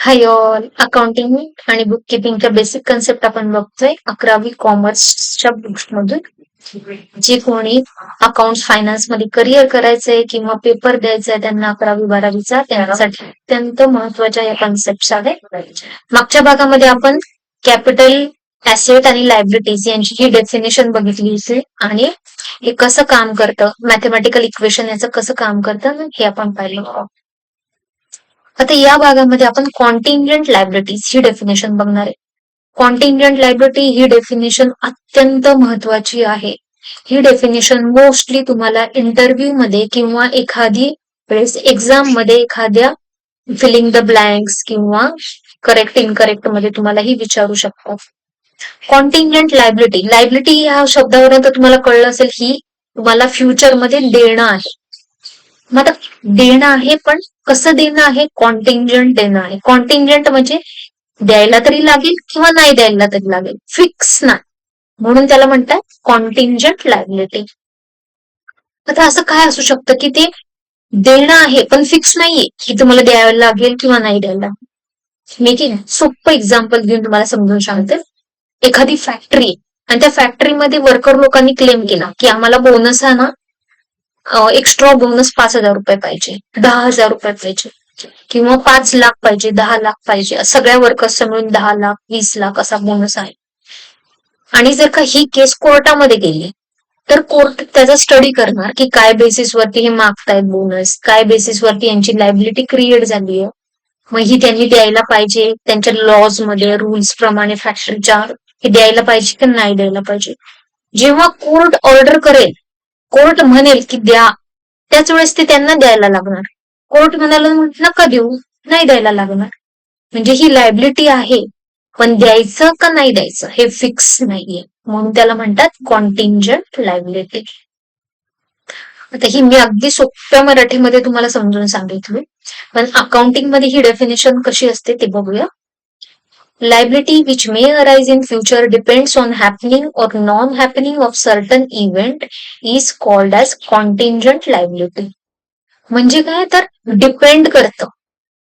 Hi all. Accounting आणि book किपिंगच्या basic concept आपण बघतोय 11वी कॉमर्सच्या बुक्समधून. जे कोणी अकाउंट्स फायनान्स मध्ये करिअर करायचंय किंवा पेपर द्यायचाय त्यांना 11वी-12वीचा, त्यांच्यासाठी अत्यंत महत्वाच्या या कन्सेप्ट आहेत. मागच्या भागामध्ये आपण कॅपिटल, ऍसेट आणि लायबिलिटीज यांची ही डेफिनेशन बघितली होती आणि हे कसं काम करतं, मॅथमॅटिकल इक्वेशन याचं कसं काम करतं हे आपण पाहिलं. आता या भागामध्ये आपण कॉन्टिंजंट लायबिलिटीज ही डेफिनेशन बघणार आहे. कॉन्टिंजंट लायबिलिटी ही डेफिनेशन अत्यंत महत्वाची आहे. ही डेफिनेशन मोस्टली तुम्हाला इंटरव्ह्यू मध्ये किंवा एखादी वेळेस एक्झाम मध्ये एखाद्या फिलिंग द ब्लँक्स किंवा करेक्ट इनकरेक्ट मध्ये तुम्हाला ही विचारू शकतात. कॉन्टिंजंट लायबिलिटी ह्या शब्दावरून तुम्हाला कळलं असेल ही तुम्हाला फ्युचरमध्ये देणं आहे. मग आता देणं आहे, पण कसं देणं आहे? कॉन्टिंजंट देणं आहे. कॉन्टिंजंट म्हणजे द्यायला तरी लागेल किंवा नाही द्यायला तरी लागेल, फिक्स नाही, म्हणून त्याला म्हणतात कॉन्टिंजंट लायबिलिटी. आता असं काय असू शकतं की ते देणं आहे पण फिक्स नाहीये की तुम्हाला द्यायला लागेल किंवा नाही द्यायला. मी की सोपं एक्झाम्पल घेऊन तुम्हाला समजून सांगते. एखादी फॅक्टरी आणि त्या फॅक्टरीमध्ये वर्कर लोकांनी क्लेम केला की आम्हाला बोनस आहे ना, एक्स्ट्रा बोनस 5,000 रुपये पाहिजे, 10,000 रुपये पाहिजे किंवा 5 लाख पाहिजे, 10 लाख पाहिजे, सगळ्या वर्कर्सचा मिळून 10 लाख 20 लाख असा बोनस आहे. आणि जर का ही केस कोर्टामध्ये गेली तर कोर्ट त्याचा स्टडी करणार की काय बेसिसवरती हे मागतायत बोनस, काय बेसिसवरती यांची लायबिलिटी क्रिएट झाली आहे, मग ही त्यांनी द्यायला पाहिजे, त्यांच्या लॉज मध्ये रूल्स प्रमाणे फॅक्टरीच्या हे द्यायला पाहिजे की नाही द्यायला पाहिजे. जेव्हा कोर्ट ऑर्डर करेल, कोर्ट म्हणेल की द्या, त्याच वेळेस ते त्यांना द्यायला लागणार. कोर्ट म्हणाला नका देऊ, नाही द्यायला लागणार. म्हणजे ही लायबिलिटी आहे पण द्यायचं का नाही द्यायचं हे फिक्स नाहीये, म्हणून त्याला म्हणतात कॉन्टिंजंट लायबिलिटी. आता ही मी अगदी सोप्या मराठीमध्ये तुम्हाला समजून सांगितलं, पण अकाउंटिंग मध्ये ही डेफिनेशन कशी असते ते बघूया. Liability which may arise in future depends on happening or non-happening of certain event is called as contingent liability. म्हणजे काय तर डिपेंड करतं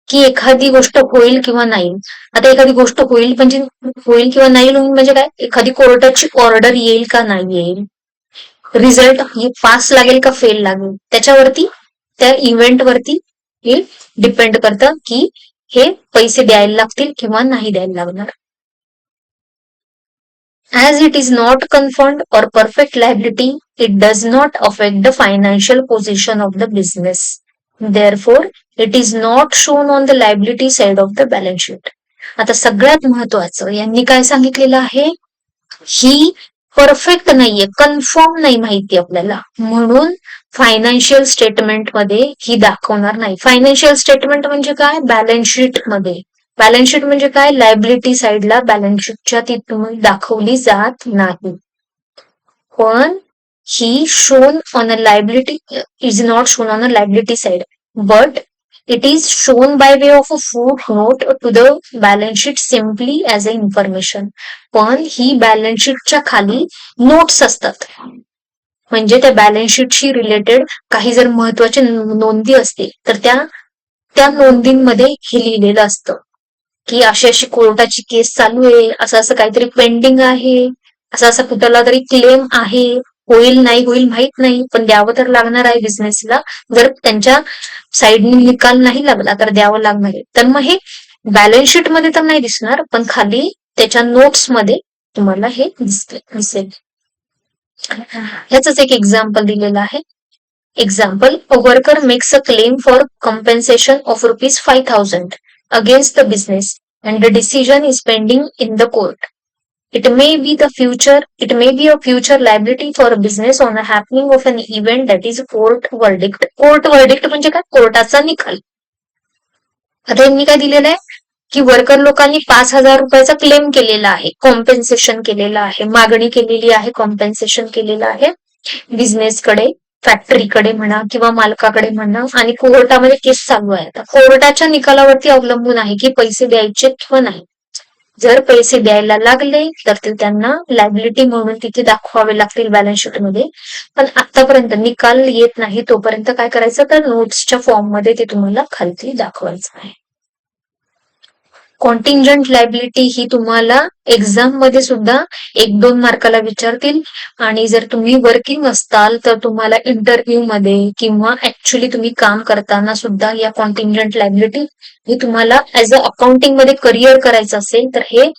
की एखादी गोष्ट होईल किंवा नाही. आता एखादी गोष्ट होईल म्हणजे होईल किंवा नाही म्हणजे काय, एखादी कोर्टाची ऑर्डर येईल का नाही येईल, रिझल्ट पास लागेल का फेल लागेल, त्याच्यावरती त्या इव्हेंट वरती हे डिपेंड करतं की हे पैसे द्यायला लागतील किंवा नाही द्यायला लागणार. As it is not confirmed or perfect liability, it does not affect the financial position of the business. Therefore, it is not shown on the liability side of the balance sheet. आता सगळ्यात महत्वाचं यांनी काय सांगितलेलं आहे, ही perfect नाहीये, confirm नाही माहिती आपल्याला, म्हणून फायनान्शियल स्टेटमेंट मध्ये ही दाखवणार नाही. फायनान्शियल स्टेटमेंट म्हणजे काय, बॅलन्स शीट मध्ये. बॅलन्स शीट म्हणजे काय, लायबिलिटी साइडला बॅलन्स शीटच्या तिथून दाखवली जात नाही. पण ही shown on a liability is not shown on a liability side, but it is shown by way of a footnote to the balance sheet simply as a information. पण ही बॅलन्स शीटच्या खाली नोट्स असतात, म्हणजे त्या बॅलन्स शीटशी रिलेटेड काही जर महत्वाचे नोंदी असतील तर त्या नोंदींमध्ये हे लिहिलेलं असतं की अशी अशी कोर्टाची केस चालू आहे, असं असं काहीतरी पेंडिंग आहे, असं असं कुठला तरी क्लेम आहे, होईल नाही होईल माहित नाही पण द्यावं तर लागणार आहे बिझनेसला, जर त्यांच्या साईडने निकाल नाही लागला तर द्यावं लागणार आहे. तर मग हे बॅलन्स शीट मध्ये तर नाही दिसणार, पण खाली त्याच्या नोट्स मध्ये तुम्हाला हे दिसेल. ह्याच एक एक्झाम्पल दिलेलं आहे. Example, a worker makes a claim for compensation of ₹5,000 against the business and the decision is pending in the court. It may be a future liability for a business on a happening of an event that is court verdict. Court verdict म्हणजे काय, कोर्टाचा निकाल. आता यांनी काय दिलेलं आहे की वर्कर लोकांनी 5,000 रुपयाचा क्लेम केलेला आहे, कॉम्पेन्सेशन केलेलं आहे, मागणी केलेली आहे, कॉम्पेन्सेशन केलेलं आहे बिझनेसकडे, फॅक्टरीकडे म्हणा किंवा मालकाकडे म्हणा, आणि कोर्टामध्ये केस चालू आहे. आता कोर्टाच्या निकालावरती अवलंबून आहे की पैसे द्यायचे किंवा नाही. जर पैसे द्यायला लागले तर ते त्यांना लायबिलिटी म्हणून तिथे दाखवावे लागतील बॅलन्स शीट मध्ये, पण आतापर्यंत निकाल येत नाही तोपर्यंत काय करायचं तर नोट्सच्या फॉर्म मध्ये ते तुम्हाला खालती दाखवायचं आहे. कॉन्टिंजंट लायबिलिटी ही तुम्हाला एक्झाम मध्ये सुद्धा 1-2 मार्काला विचारतील आणि जर तुम्ही वर्किंग असताल तर तुम्हाला इंटरव्ह्यू मध्ये किंवा ऍक्च्युली तुम्ही काम करताना सुद्धा या कॉन्टिंजंट लायबिलिटी ही तुम्हाला ऍज अ अकाउंटिंग मध्ये करिअर करायचं असेल तर हे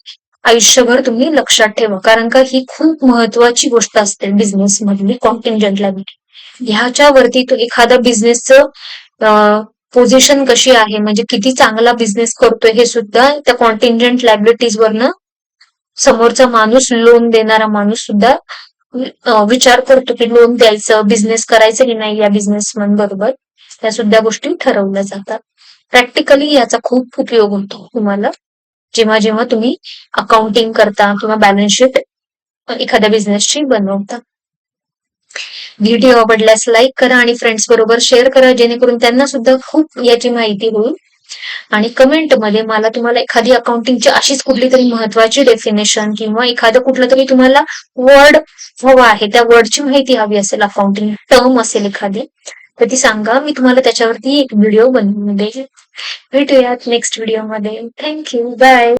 आयुष्यभर तुम्ही लक्षात ठेवा, कारण का ही खूप महत्वाची गोष्ट असते बिझनेस मधली कॉन्टिंजंट लायबिलिटी. ह्याच्यावरती तो एखादा बिझनेसचं पोझिशन कशी आहे, म्हणजे किती चांगला बिझनेस करतोय हे सुद्धा त्या कॉन्टिंजंट लायबिलिटीज वरनं समोरचा माणूस, लोन देणारा माणूस सुद्धा विचार करतो की लोन द्यायचं, बिझनेस करायचं की नाही या बिझनेसमॅन बरोबर. त्या सुद्धा गोष्टी ठरवल्या जातात. प्रॅक्टिकली याचा खूप उपयोग होतो तुम्हाला जेव्हा जेव्हा तुम्ही अकाउंटिंग करता किंवा बॅलन्स शीट एखाद्या बिझनेसची बनवता. व्हिडिओ आवडल्यास लाईक करा आणि फ्रेंड्स बरोबर शेअर करा, जेणेकरून त्यांना सुद्धा खूप याची माहिती होईल. आणि कमेंटमध्ये मला तुम्हाला एखादी अकाउंटिंगची अशीच कुठली तरी महत्वाची डेफिनेशन किंवा एखादं कुठलं तरी तुम्हाला वर्ड हवा आहे, त्या वर्डची माहिती हवी असेल, अकाउंटिंग टर्म असेल एखादी, तर ती सांगा. मी तुम्हाला त्याच्यावरती एक व्हिडिओ बनवून देईल. भेटूयात नेक्स्ट व्हिडिओमध्ये. थँक्यू. बाय.